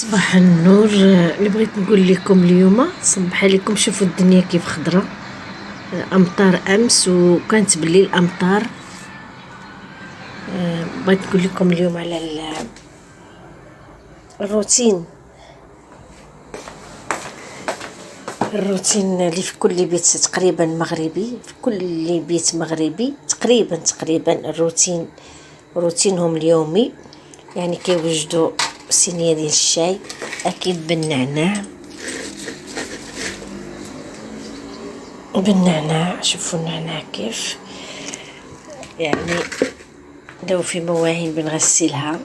صباح النور. اللي بغيت نقول لكم اليوم صباح عليكم. شوفوا الدنيا كيف خضره. امطار امس وكانت بالليل امطار. بغيت نقول لكم اليوم على الروتين اللي في كل بيت تقريبا مغربي، في كل بيت مغربي تقريبا روتينهم اليومي. يعني كيوجدوا صينيه ديال الشاي اكيد بالنعناع. شوفوا النعناع كيف يعني لو في مواعين بنغسلها.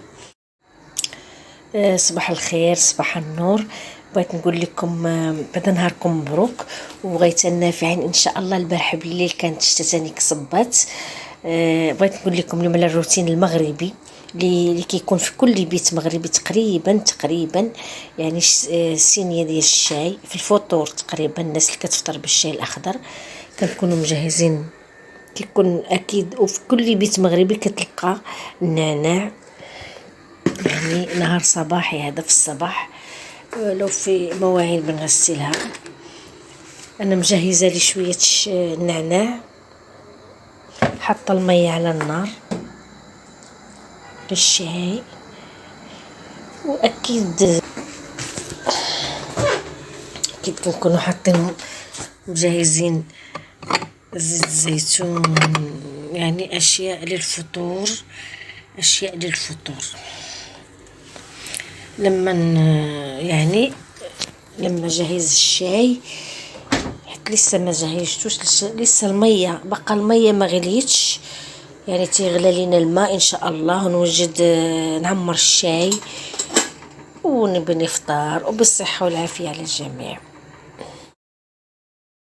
صباح الخير، صباح النور. بغيت نقول لكم بدا نهاركم مبروك وغيتا نافعين ان شاء الله. البارح بالليل كانت الشتا كصبات. بغيت نقول لكم اليوم على الروتين المغربي اللي كيكون في كل بيت مغربي تقريبا. يعني صينيه ديال الشاي في الفطور. تقريبا الناس اللي كتفطر بالشاي الاخضر كنكونوا مجهزين. كيكون اكيد وفي كل بيت مغربي كتلقى النعناع. يعني نهار صباحي هذا في الصباح. لو في مواعين بنغسلها. انا مجهزه لي شويه النعناع، حاطه الميه على النار للشاي. واكيد كنكونوا حاطين مجهزين زيت الزيتون. يعني اشياء للفطور. لما جهز الشاي حيت لسه ما جهزتوش، لسه الميه الميه ما غليتش. يعني تيغلى لينا الماء ان شاء الله ونوجد نعمر الشاي ونبني نفطر وبالصحه والعافيه على الجميع.